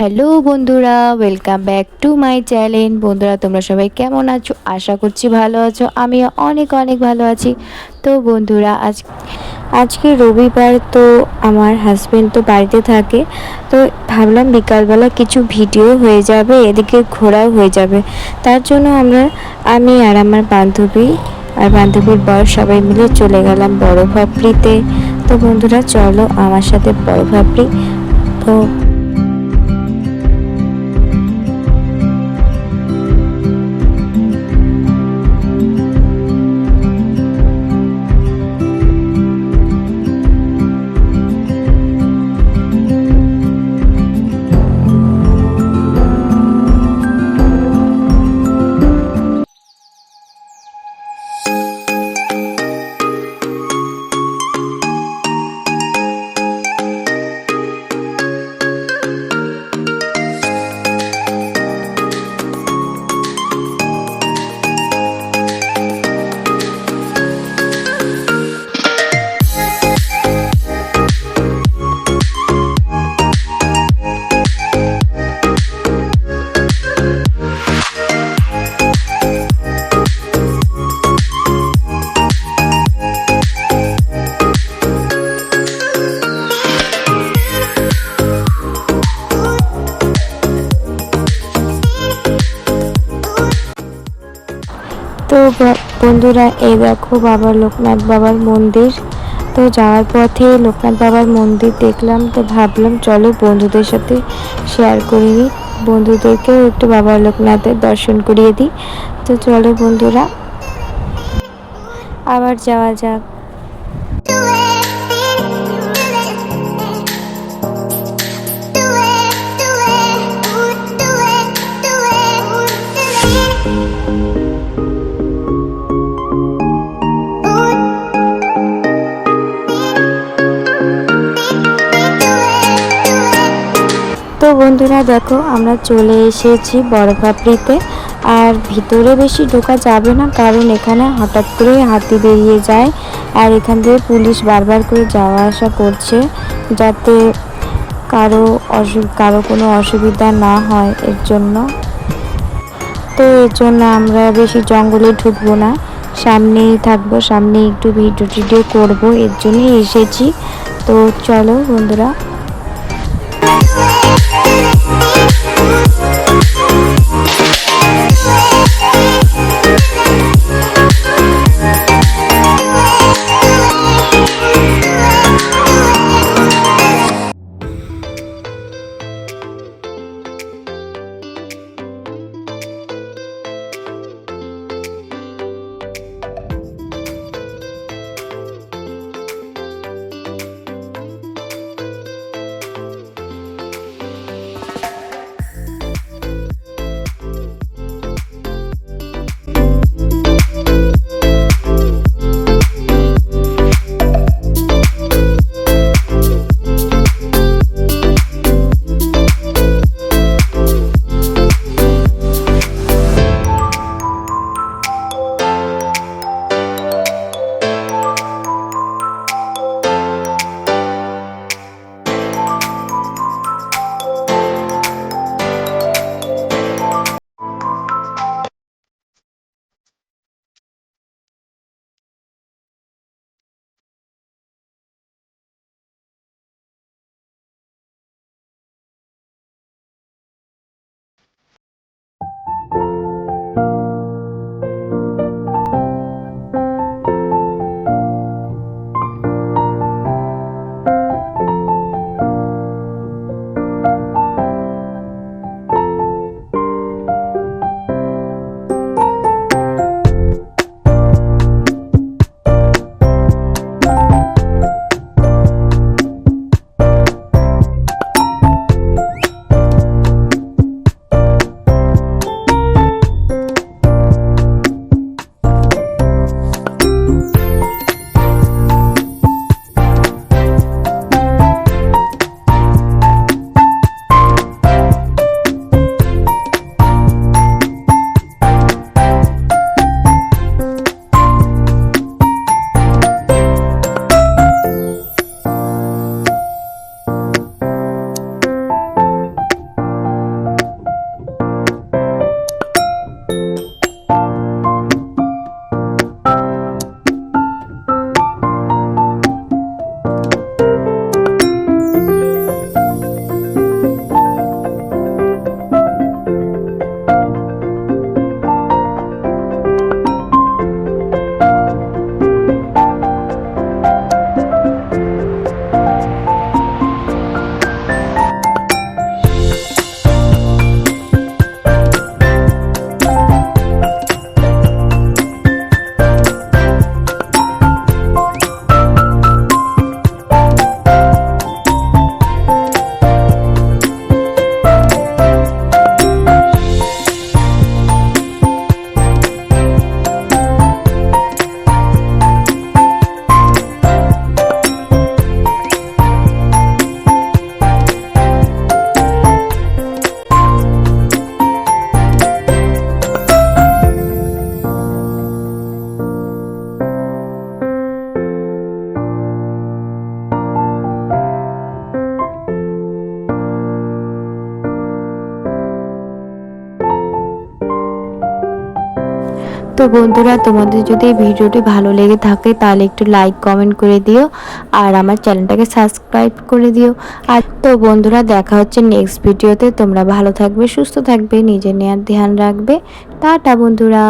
Hello বন্ধুরা, welcome back to my channel. বন্ধুরা, তোমরা সবাই কেমন আছো? আশা করছি ভালো আছো। আমিও অনেক অনেক ভালো আছি। তো বন্ধুরা, আজকে রবিবার, তো আমার হাজবেন্ড তো বাড়িতে থাকে। তো ভাবলাম বিকালবেলা কিছু ভিডিও হয়ে যাবে, এদিকে ঘোরাও হয়ে যাবে। তার জন্য আমি আর আমার বান্ধবী আর বান্ধবীর বর সবাই মিলে চলে গেলাম বড় ভাপড়িতে। তো বন্ধুরা, চলো আমার সাথে বড় ভাপড়ি। তো তো বন্ধুরা, এই দেখো বাবা লোকনাথ বাবার মন্দির। তো যাওয়ার পথে লোকনাথ বাবার মন্দির দেখলাম, তো ভাবলাম চলো বন্ধুদের সাথে শেয়ার করে নিই, বন্ধুদেরকেও একটু বাবা লোকনাথের দর্শন করিয়ে দিই। তো চলো বন্ধুরা, আবার যাওয়া যাক। তো বন্ধুরা দেখো, আমরা চলে এসেছি বড় পাপড়িতে। আর ভিতরে বেশি ঢোকা যাবে না, কারণ এখানে হঠাৎ করে হাতি বেরিয়ে যায়। আর এখান থেকে পুলিশ বারবার করে যাওয়া আসা করছে, যাতে কারো কোনো অসুবিধা না হয় এর জন্য। তো এর জন্য আমরা বেশি জঙ্গলে ঢুকবো না, সামনেই থাকবো, সামনে একটু ভিডিও টিডিও করবো, এর জন্যই এসেছি। তো চলো বন্ধুরা। তো বন্ধুরা, তোমাদের যদি এই ভিডিওটি ভালো লেগে থাকে তাহলে একটু লাইক কমেন্ট করে দিও, আর আমার চ্যানেলটাকে সাবস্ক্রাইব করে দিও। আর তো বন্ধুরা, দেখা হচ্ছে নেক্সট ভিডিওতে। তোমরা ভালো থাকবে, সুস্থ থাকবে, নিজের নেওয়ার ধ্যান রাখবে। টাটা বন্ধুরা।